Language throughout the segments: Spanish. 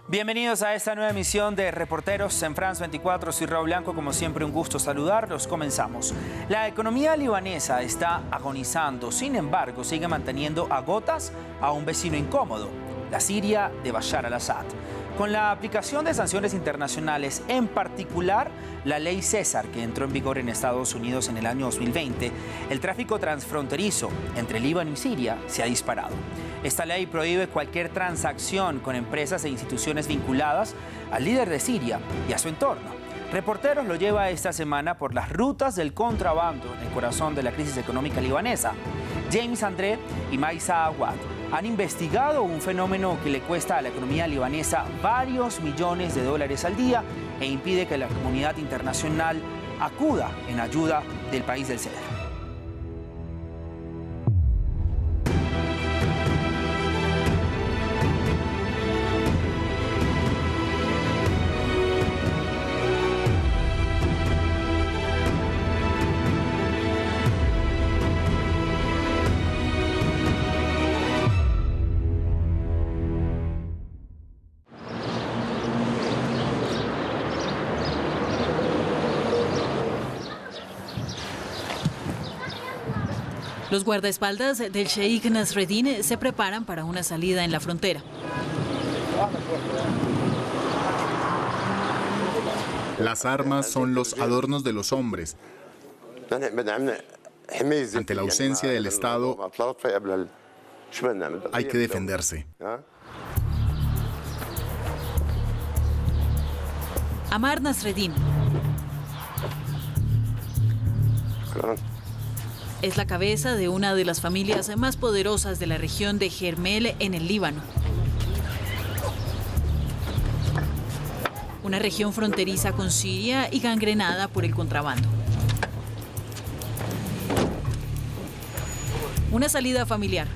Bienvenidos a esta nueva emisión de Reporteros en France 24. Soy Raúl Blanco, como siempre un gusto saludarlos. Comenzamos. La economía libanesa está agonizando, sin embargo sigue manteniendo a gotas a un vecino incómodo, la Siria de Bashar al-Assad. Con la aplicación de sanciones internacionales, en particular la ley César, que entró en vigor en Estados Unidos en el año 2020, el tráfico transfronterizo entre Líbano y Siria se ha disparado. Esta ley prohíbe cualquier transacción con empresas e instituciones vinculadas al líder de Siria y a su entorno. Reporteros lo lleva esta semana por las rutas del contrabando en el corazón de la crisis económica libanesa. James André y Maisa Awad han investigado un fenómeno que le cuesta a la economía libanesa varios millones de dólares al día e impide que la comunidad internacional acuda en ayuda del país del Cedro. Los guardaespaldas del Sheikh Nasreddin se preparan para una salida en la frontera. Las armas son los adornos de los hombres. Ante la ausencia del Estado, hay que defenderse. Ammar Nasreddin es la cabeza de una de las familias más poderosas de la región de Jermel en el Líbano. Una región fronteriza con Siria y gangrenada por el contrabando. Una salida familiar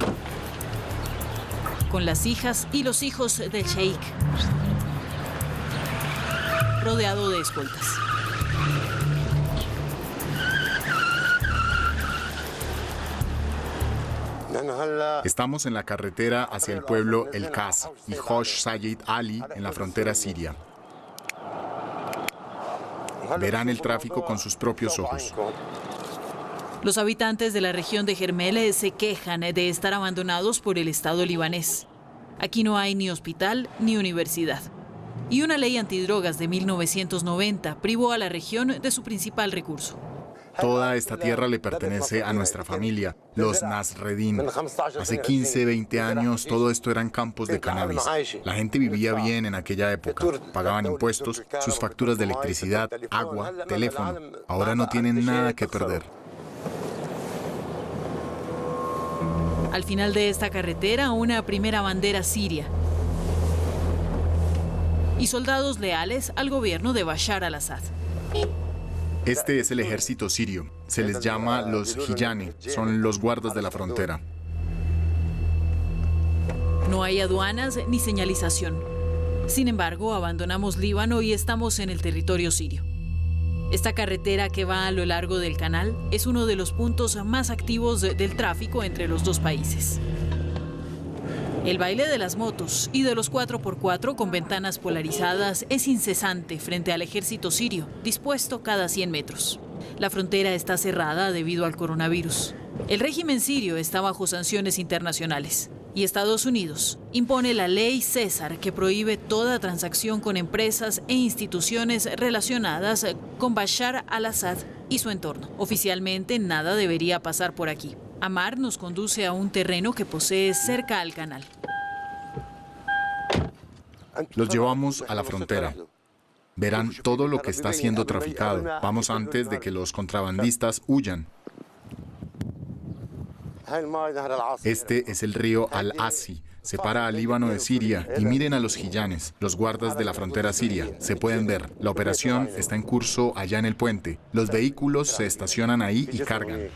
con las hijas y los hijos del Sheikh, rodeado de escoltas. Estamos en la carretera hacia el pueblo El Qas y Hosh Sayed Ali en la frontera siria. Verán el tráfico con sus propios ojos. Los habitantes de la región de Jermel se quejan de estar abandonados por el Estado libanés. Aquí no hay ni hospital ni universidad. Y una ley antidrogas de 1990 privó a la región de su principal recurso. Toda esta tierra le pertenece a nuestra familia, los Nasreddin. Hace 15, 20 años todo esto eran campos de cannabis. La gente vivía bien en aquella época. Pagaban impuestos, sus facturas de electricidad, agua, teléfono. Ahora no tienen nada que perder. Al final de esta carretera, una primera bandera siria y soldados leales al gobierno de Bashar al-Assad. Este es el ejército sirio. Se les llama los Hiyane, son los guardas de la frontera. No hay aduanas ni señalización. Sin embargo, abandonamos Líbano y estamos en el territorio sirio. Esta carretera que va a lo largo del canal es uno de los puntos más activos del tráfico entre los dos países. El baile de las motos y de los 4x4 con ventanas polarizadas es incesante frente al ejército sirio, dispuesto cada 100 metros. La frontera está cerrada debido al coronavirus. El régimen sirio está bajo sanciones internacionales y Estados Unidos impone la ley César, que prohíbe toda transacción con empresas e instituciones relacionadas con Bashar al-Assad y su entorno. Oficialmente nada debería pasar por aquí. Ammar nos conduce a un terreno que posee cerca al canal. Los llevamos a la frontera. Verán todo lo que está siendo traficado. Vamos antes de que los contrabandistas huyan. Este es el río Al-Asi. Separa al Líbano de Siria y miren a los Hiyanes, los guardas de la frontera siria. Se pueden ver. La operación está en curso allá en el puente. Los vehículos se estacionan ahí y cargan.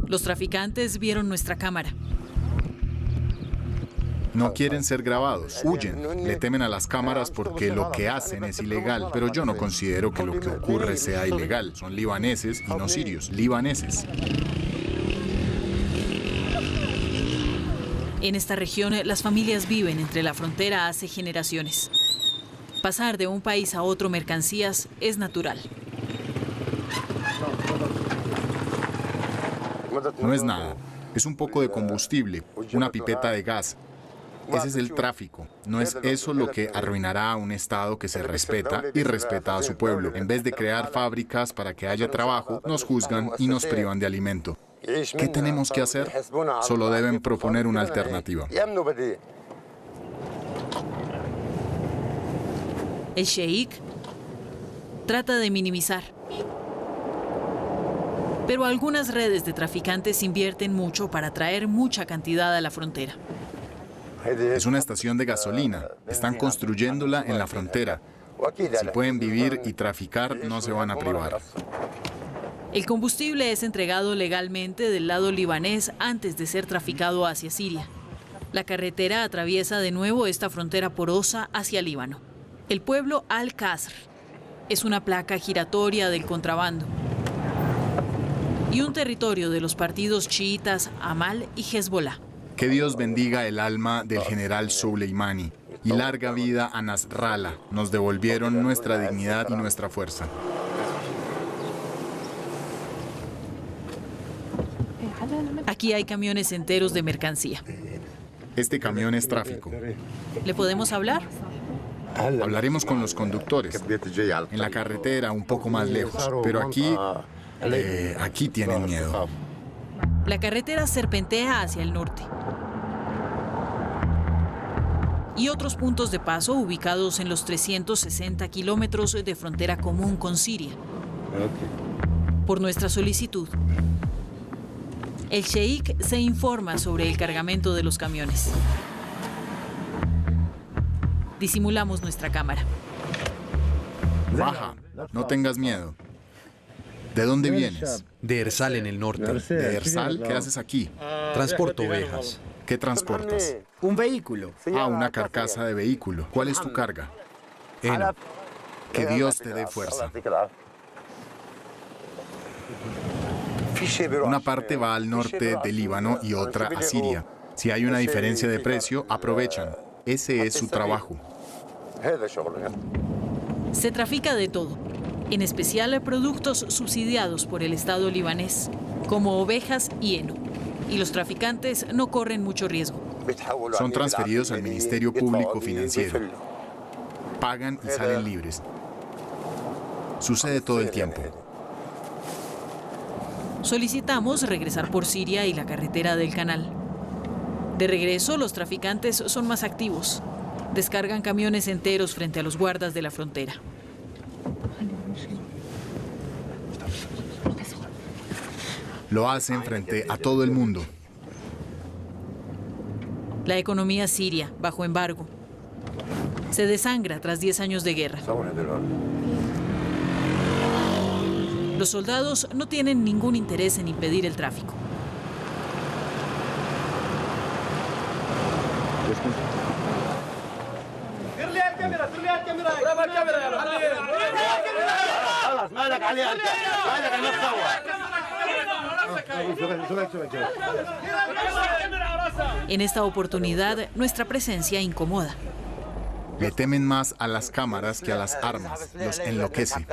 Los traficantes vieron nuestra cámara. No quieren ser grabados, huyen, le temen a las cámaras porque lo que hacen es ilegal, pero yo no considero que lo que ocurre sea ilegal. Son libaneses y no sirios, libaneses. En esta región, las familias viven entre la frontera hace generaciones. Pasar de un país a otro mercancías es natural. No es nada, es un poco de combustible, una pipeta de gas. Ese es el tráfico. No es eso lo que arruinará a un Estado que se respeta y respeta a su pueblo. En vez de crear fábricas para que haya trabajo, nos juzgan y nos privan de alimento. ¿Qué tenemos que hacer? Solo deben proponer una alternativa. El sheik trata de minimizar. Pero algunas redes de traficantes invierten mucho para traer mucha cantidad a la frontera. Es una estación de gasolina. Están construyéndola en la frontera. Si pueden vivir y traficar, no se van a privar. El combustible es entregado legalmente del lado libanés antes de ser traficado hacia Siria. La carretera atraviesa de nuevo esta frontera porosa hacia Líbano. El pueblo Al-Qasr es una placa giratoria del contrabando y un territorio de los partidos chiitas Amal y Hezbollah. Que Dios bendiga el alma del general Soleimani y larga vida a Nasrallah. Nos devolvieron nuestra dignidad y nuestra fuerza. Aquí hay camiones enteros de mercancía. Este camión es tráfico. ¿Le podemos hablar? Hablaremos con los conductores. En la carretera, un poco más lejos. Pero aquí tienen miedo. La carretera serpentea hacia el norte. Y otros puntos de paso ubicados en los 360 kilómetros de frontera común con Siria. Por nuestra solicitud, el sheik se informa sobre el cargamento de los camiones. Disimulamos nuestra cámara. Baja, no tengas miedo. ¿De dónde vienes? De Ersal, en el norte. ¿De Ersal? ¿Qué haces aquí? Transporto ovejas. ¿Qué transportas? Un vehículo. Ah, una carcasa de vehículo. ¿Cuál es tu carga? Heno. Que Dios te dé fuerza. Una parte va al norte de Líbano y otra a Siria. Si hay una diferencia de precio, aprovechan. Ese es su trabajo. Se trafica de todo, en especial productos subsidiados por el Estado libanés, como ovejas y heno. Y los traficantes no corren mucho riesgo. Son transferidos al Ministerio Público Financiero. Pagan y salen libres. Sucede todo el tiempo. Solicitamos regresar por Siria y la carretera del canal. De regreso, los traficantes son más activos. Descargan camiones enteros frente a los guardas de la frontera. Lo hacen frente a todo el mundo. La economía siria, bajo embargo, se desangra tras 10 años de guerra. Los soldados no tienen ningún interés en impedir el tráfico. En esta oportunidad, nuestra presencia incomoda. Le temen más a las cámaras que a las armas. Los enloquece.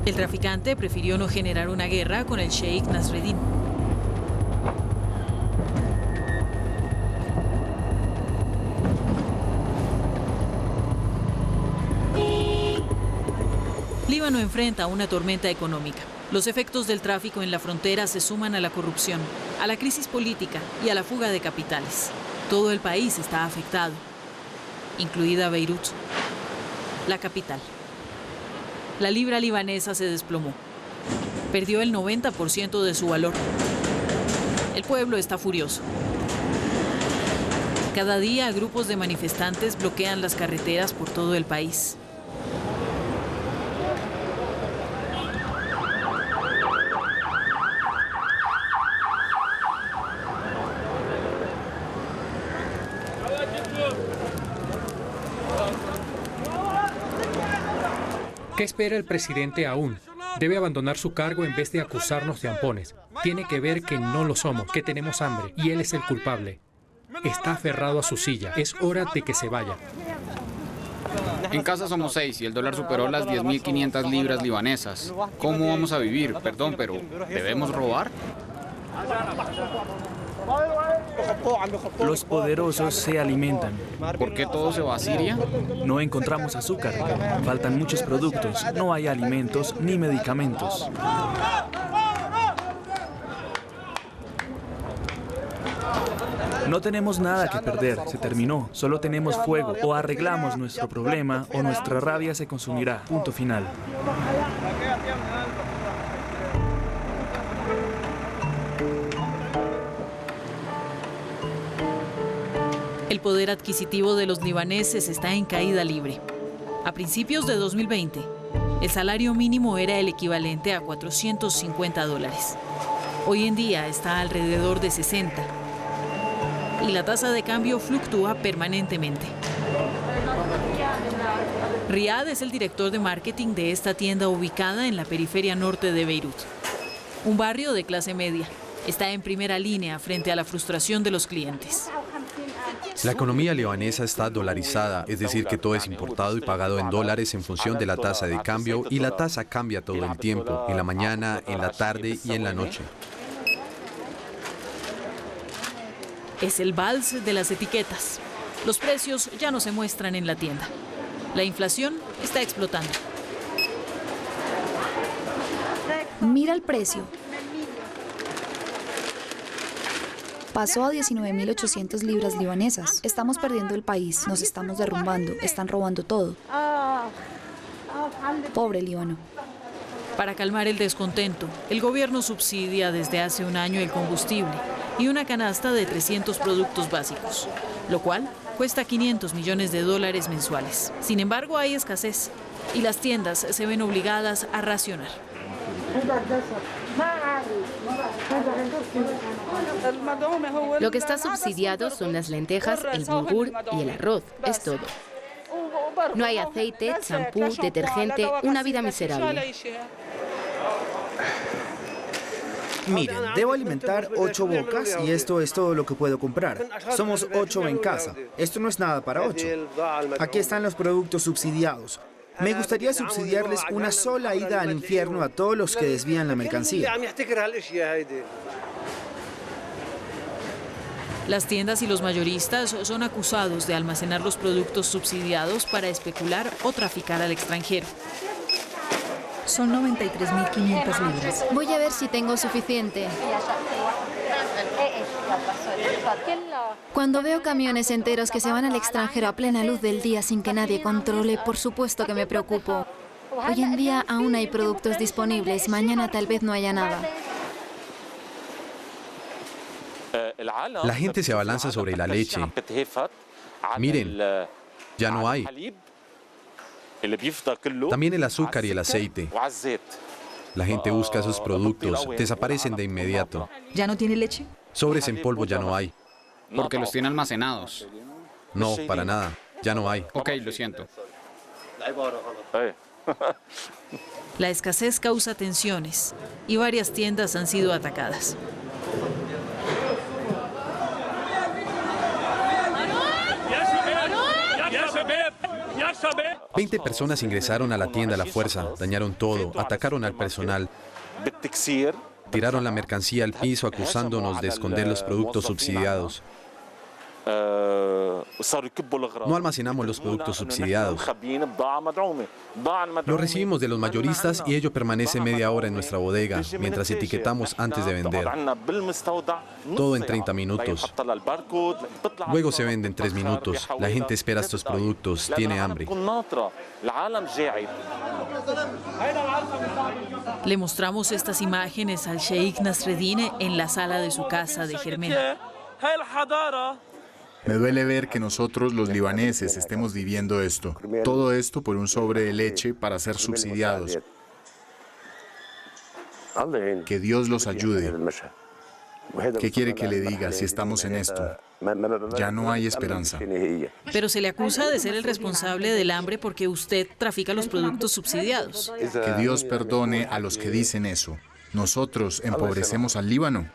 El traficante prefirió no generar una guerra con el sheik Nasreddin. Líbano enfrenta una tormenta económica. Los efectos del tráfico en la frontera se suman a la corrupción, a la crisis política y a la fuga de capitales. Todo el país está afectado, incluida Beirut, la capital. La libra libanesa se desplomó. Perdió el 90% de su valor. El pueblo está furioso. Cada día grupos de manifestantes bloquean las carreteras por todo el país. ¿Qué espera el presidente aún? Debe abandonar su cargo en vez de acusarnos de ampones. Tiene que ver que no lo somos, que tenemos hambre, y él es el culpable. Está aferrado a su silla. Es hora de que se vaya. En casa somos 6 y el dólar superó las 10.500 libras libanesas. ¿Cómo vamos a vivir? Perdón, pero ¿debemos robar? Los poderosos se alimentan. ¿Por qué todo se va a Siria? No encontramos azúcar, faltan muchos productos, no hay alimentos ni medicamentos. No tenemos nada que perder, se terminó. Solo tenemos fuego. O arreglamos nuestro problema o nuestra rabia se consumirá. Punto final. El poder adquisitivo de los libaneses está en caída libre. A principios de 2020, el salario mínimo era el equivalente a $450. Hoy en día está alrededor de 60. Y la tasa de cambio fluctúa permanentemente. Riyad es el director de marketing de esta tienda ubicada en la periferia norte de Beirut. Un barrio de clase media. Está en primera línea frente a la frustración de los clientes. La economía libanesa está dolarizada, es decir, que todo es importado y pagado en dólares en función de la tasa de cambio, y la tasa cambia todo el tiempo, en la mañana, en la tarde y en la noche. Es el vals de las etiquetas. Los precios ya no se muestran en la tienda. La inflación está explotando. Mira el precio. Pasó a 19.800 libras libanesas. Estamos perdiendo el país, nos estamos derrumbando, están robando todo. Pobre Líbano. Para calmar el descontento, el gobierno subsidia desde hace un año el combustible y una canasta de 300 productos básicos, lo cual cuesta $500 millones mensuales. Sin embargo, hay escasez y las tiendas se ven obligadas a racionar. Lo que está subsidiado son las lentejas, el bulgur y el arroz. Es todo. No hay aceite, champú, detergente, una vida miserable. Miren, debo alimentar 8 bocas y esto es todo lo que puedo comprar. Somos 8 en casa. Esto no es nada para 8. Aquí están los productos subsidiados. Me gustaría subsidiarles una sola ida al infierno a todos los que desvían la mercancía. Las tiendas y los mayoristas son acusados de almacenar los productos subsidiados para especular o traficar al extranjero. Son 93.500 libras. Voy a ver si tengo suficiente. Cuando veo camiones enteros que se van al extranjero a plena luz del día sin que nadie controle, por supuesto que me preocupo. Hoy en día aún hay productos disponibles, mañana tal vez no haya nada. La gente se abalanza sobre la leche. Miren, ya no hay. También el azúcar y el aceite. La gente busca esos productos, desaparecen de inmediato. ¿Ya no tiene leche? Sobres en polvo ya no hay. Porque los tiene almacenados. No, para nada, ya no hay. Ok, lo siento. La escasez causa tensiones y varias tiendas han sido atacadas. Veinte personas ingresaron a la tienda a la fuerza, dañaron todo, atacaron al personal, tiraron la mercancía al piso acusándonos de esconder los productos subsidiados. No almacenamos los productos subsidiados. Los recibimos de los mayoristas y ello permanece media hora en nuestra bodega, mientras etiquetamos antes de vender. Todo en 30 minutos. Luego se vende en 3 minutos. La gente espera estos productos, tiene hambre. Le mostramos estas imágenes al Sheikh Nasreddin en la sala de su casa de Jermel. Me duele ver que nosotros, los libaneses, estemos viviendo esto. Todo esto por un sobre de leche para ser subsidiados. Que Dios los ayude. ¿Qué quiere que le diga si estamos en esto? Ya no hay esperanza. Pero se le acusa de ser el responsable del hambre porque usted trafica los productos subsidiados. Que Dios perdone a los que dicen eso. Nosotros empobrecemos al Líbano.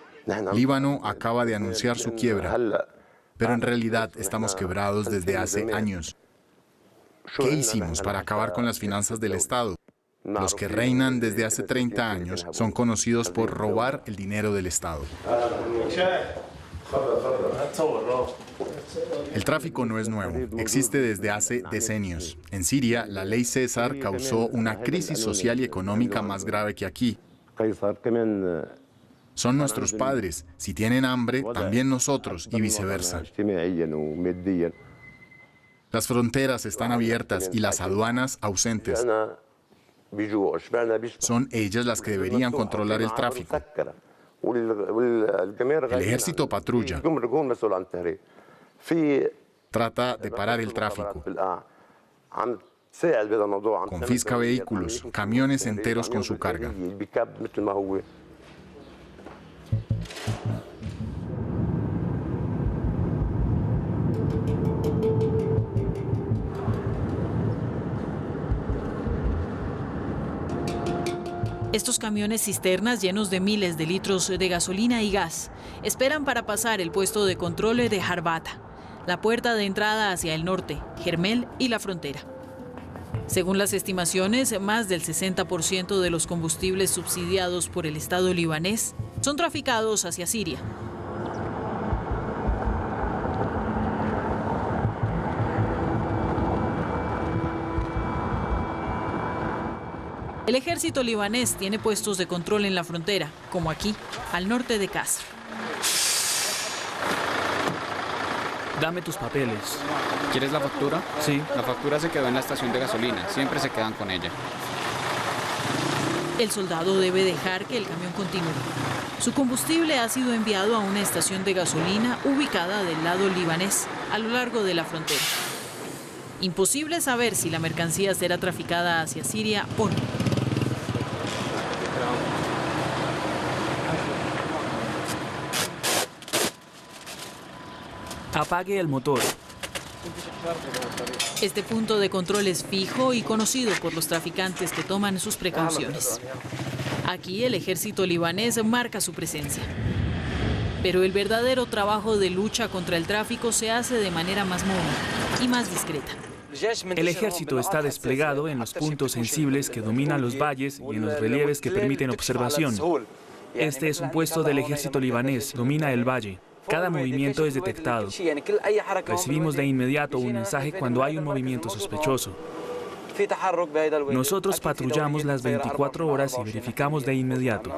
Líbano acaba de anunciar su quiebra. Pero en realidad estamos quebrados desde hace años. ¿Qué hicimos para acabar con las finanzas del Estado? Los que reinan desde hace 30 años son conocidos por robar el dinero del Estado. El tráfico no es nuevo, existe desde hace decenios. En Siria, la ley César causó una crisis social y económica más grave que aquí. Son nuestros padres. Si tienen hambre, también nosotros, y viceversa. Las fronteras están abiertas y las aduanas ausentes. Son ellas las que deberían controlar el tráfico. El ejército patrulla. Trata de parar el tráfico. Confisca vehículos, camiones enteros con su carga. Estos camiones cisternas llenos de miles de litros de gasolina y gas esperan para pasar el puesto de control de Harbata, la puerta de entrada hacia el norte, Jermel y la frontera. Según las estimaciones, más del 60% de los combustibles subsidiados por el Estado libanés son traficados hacia Siria. El ejército libanés tiene puestos de control en la frontera, como aquí, al norte de Kasr. Dame tus papeles. ¿Quieres la factura? Sí. La factura se quedó en la estación de gasolina. Siempre se quedan con ella. El soldado debe dejar que el camión continúe. Su combustible ha sido enviado a una estación de gasolina ubicada del lado libanés, a lo largo de la frontera. Imposible saber si la mercancía será traficada hacia Siria o no. Apague el motor. Este punto de control es fijo y conocido por los traficantes que toman sus precauciones. Aquí el ejército libanés marca su presencia. Pero el verdadero trabajo de lucha contra el tráfico se hace de manera más móvil y más discreta. El ejército está desplegado en los puntos sensibles que dominan los valles y en los relieves que permiten observación. Este es un puesto del ejército libanés, domina el valle. Cada movimiento es detectado. Recibimos de inmediato un mensaje cuando hay un movimiento sospechoso. Nosotros patrullamos las 24 horas y verificamos de inmediato.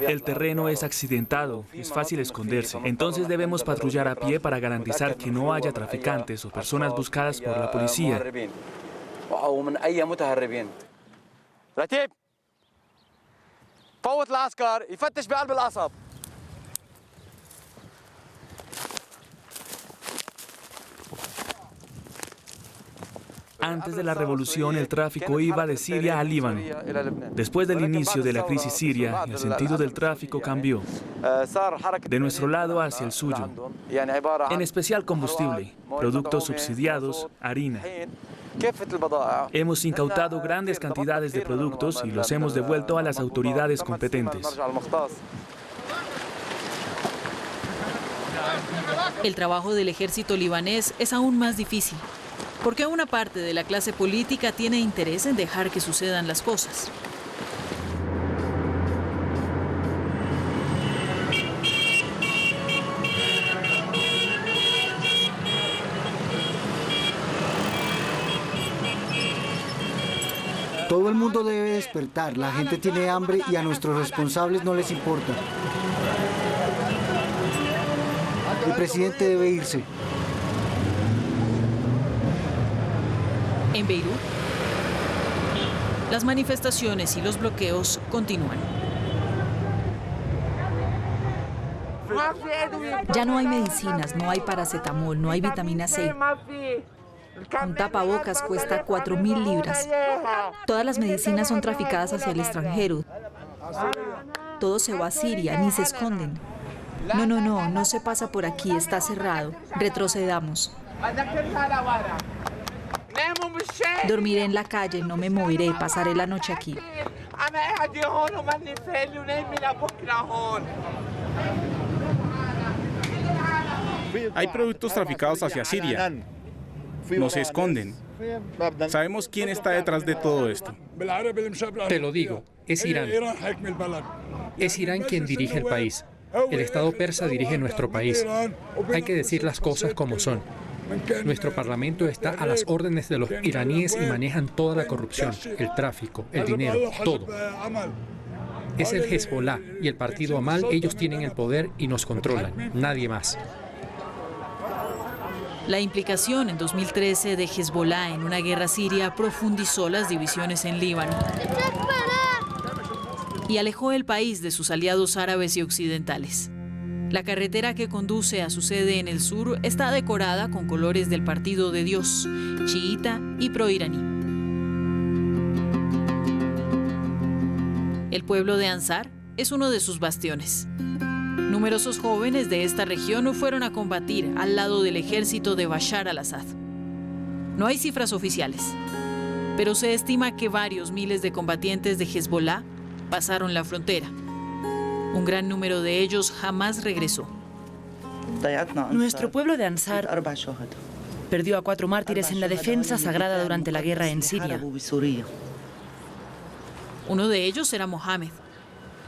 El terreno es accidentado, es fácil esconderse. Entonces debemos patrullar a pie para garantizar que no haya traficantes o personas buscadas por la policía. Antes de la revolución, el tráfico iba de Siria a Líbano. Después del inicio de la crisis siria, el sentido del tráfico cambió. De nuestro lado hacia el suyo. En especial combustible, productos subsidiados, harina. Hemos incautado grandes cantidades de productos y los hemos devuelto a las autoridades competentes. El trabajo del ejército libanés es aún más difícil, porque una parte de la clase política tiene interés en dejar que sucedan las cosas. Todo el mundo debe despertar. La gente tiene hambre y a nuestros responsables no les importa. El presidente debe irse. En Beirut, las manifestaciones y los bloqueos continúan. Ya no hay medicinas, no hay paracetamol, no hay vitamina C. Un tapabocas cuesta 4.000 libras. Todas las medicinas son traficadas hacia el extranjero. Todo se va a Siria, ni se esconden. No se pasa por aquí, está cerrado. Retrocedamos. Dormiré en la calle, no me moveré, pasaré la noche aquí. Hay productos traficados hacia Siria. No se esconden. Sabemos quién está detrás de todo esto. Te lo digo, es Irán. Es Irán quien dirige el país. El Estado persa dirige nuestro país. Hay que decir las cosas como son. Nuestro parlamento está a las órdenes de los iraníes y manejan toda la corrupción, el tráfico, el dinero, todo. Es el Hezbollah y el partido Amal, ellos tienen el poder y nos controlan, nadie más. La implicación en 2013 de Hezbollah en una guerra siria profundizó las divisiones en Líbano y alejó el país de sus aliados árabes y occidentales. La carretera que conduce a su sede en el sur está decorada con colores del Partido de Dios, chiita y proiraní. El pueblo de Ansar es uno de sus bastiones. Numerosos jóvenes de esta región fueron a combatir al lado del ejército de Bashar al-Assad. No hay cifras oficiales, pero se estima que varios miles de combatientes de Hezbollah pasaron la frontera. Un gran número de ellos jamás regresó. Nuestro pueblo de Ansar perdió a 4 mártires en la defensa sagrada durante la guerra en Siria. Uno de ellos era Mohamed,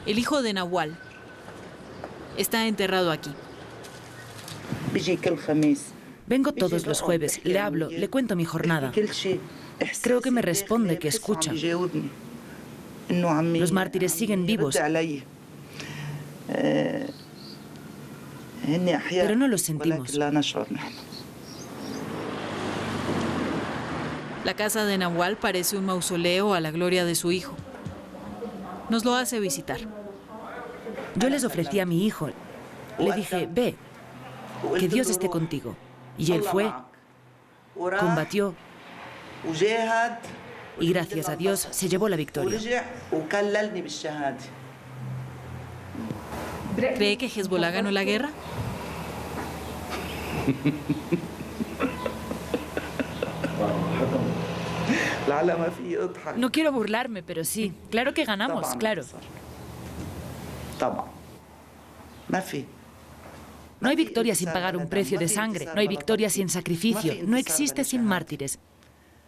el hijo de Nawal. Está enterrado aquí. Vengo todos los jueves, le hablo, le cuento mi jornada. Creo que me responde que escucha. Los mártires siguen vivos, pero no los sentimos. La casa de Nawal parece un mausoleo a la gloria de su hijo. Nos lo hace visitar. Yo les ofrecí a mi hijo. Le dije, ve, que Dios esté contigo. Y él fue, combatió, y gracias a Dios se llevó la victoria. ¿Cree que Hezbollah ganó la guerra? No quiero burlarme, pero sí. Claro que ganamos, claro. No hay victoria sin pagar un precio de sangre. No hay victoria sin sacrificio. No existe sin mártires.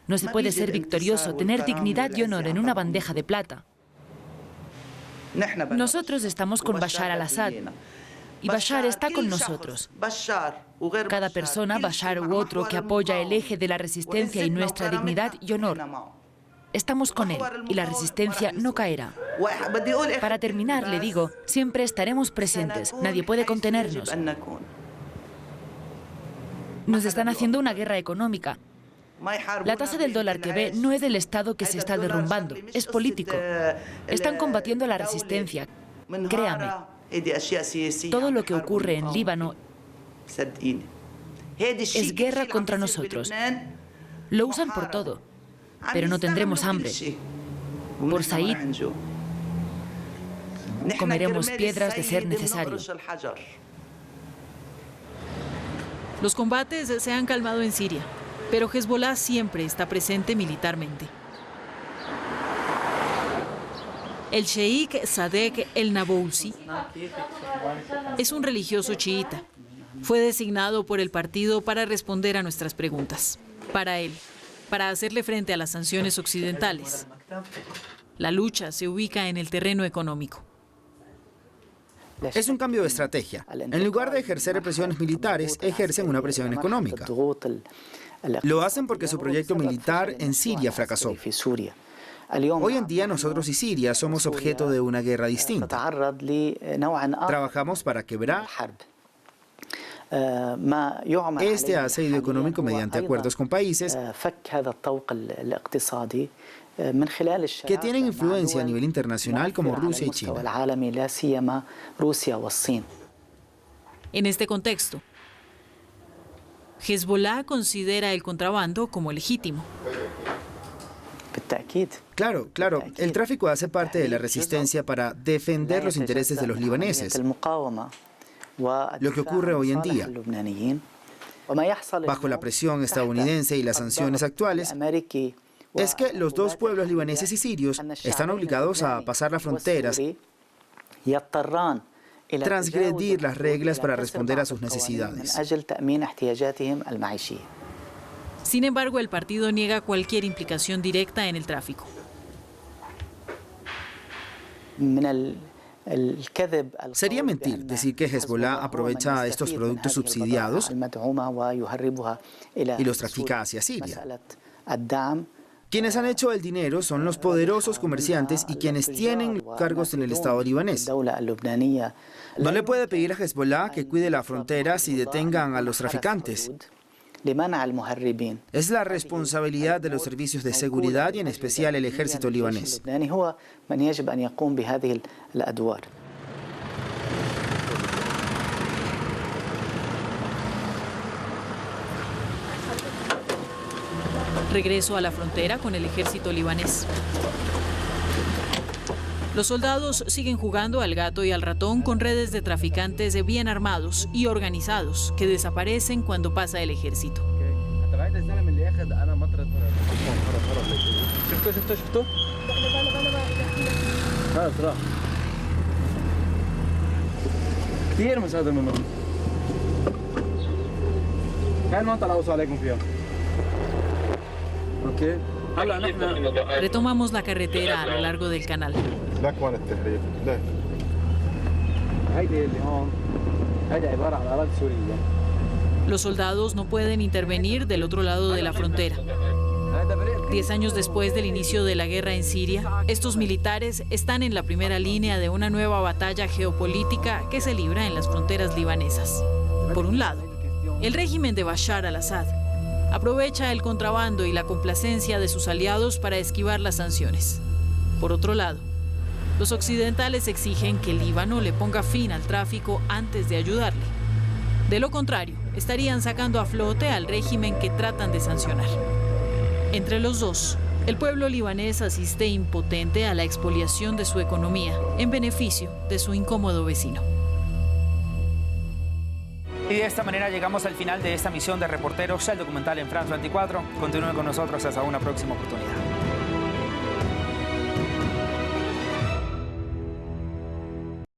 No se puede ser victorioso, tener dignidad y honor en una bandeja de plata. Nosotros estamos con Bashar al-Assad y Bashar está con nosotros. Cada persona, Bashar u otro, que apoya el eje de la resistencia y nuestra dignidad y honor. Estamos con él y la resistencia no caerá. Para terminar, le digo, siempre estaremos presentes. Nadie puede contenernos. Nos están haciendo una guerra económica. La tasa del dólar que ve no es del Estado que se está derrumbando, es político. Están combatiendo la resistencia. Créame, todo lo que ocurre en Líbano es guerra contra nosotros. Lo usan por todo, pero no tendremos hambre. Por Said, comeremos piedras de ser necesario. Los combates se han calmado en Siria, pero Hezbollah siempre está presente militarmente. El sheikh Sadek el-Nabulsi es un religioso chiita. Fue designado por el partido para responder a nuestras preguntas. Para él, para hacerle frente a las sanciones occidentales, la lucha se ubica en el terreno económico. Es un cambio de estrategia. En lugar de ejercer presiones militares, ejercen una presión económica. Lo hacen porque su proyecto militar en Siria fracasó. Hoy en día nosotros y Siria somos objeto de una guerra distinta. Trabajamos para quebrar este asedio económico mediante acuerdos con países que tienen influencia a nivel internacional como Rusia y China. En este contexto, Hezbollah considera el contrabando como legítimo. Claro, el tráfico hace parte de la resistencia para defender los intereses de los libaneses. Lo que ocurre hoy en día, bajo la presión estadounidense y las sanciones actuales, es que los dos pueblos libaneses y sirios están obligados a pasar las fronteras, transgredir las reglas para responder a sus necesidades. Sin embargo, el partido niega cualquier implicación directa en el tráfico. Sería mentir decir que Hezbollah aprovecha estos productos subsidiados y los trafica hacia Siria. Quienes han hecho el dinero son los poderosos comerciantes y quienes tienen cargos en el Estado libanés. No le puede pedir a Hezbollah que cuide las fronteras y detengan a los traficantes. Es la responsabilidad de los servicios de seguridad y en especial el ejército libanés. Regreso a la frontera con el ejército libanés. Los soldados siguen jugando al gato y al ratón con redes de traficantes bien armados y organizados que desaparecen cuando pasa el ejército. Retomamos la carretera a lo largo del canal. Los soldados no pueden intervenir del otro lado de la frontera. 10 años después del inicio de la guerra en Siria, estos militares están en la primera línea de una nueva batalla geopolítica que se libra en las fronteras libanesas. Por un lado, el régimen de Bashar al-Assad aprovecha el contrabando y la complacencia de sus aliados para esquivar las sanciones. Por otro lado, los occidentales exigen que el Líbano le ponga fin al tráfico antes de ayudarle. De lo contrario, estarían sacando a flote al régimen que tratan de sancionar. Entre los dos, el pueblo libanés asiste impotente a la expoliación de su economía en beneficio de su incómodo vecino. Y de esta manera llegamos al final de esta misión de Reporteros, el documental en France 24. Continúen con nosotros hasta una próxima oportunidad.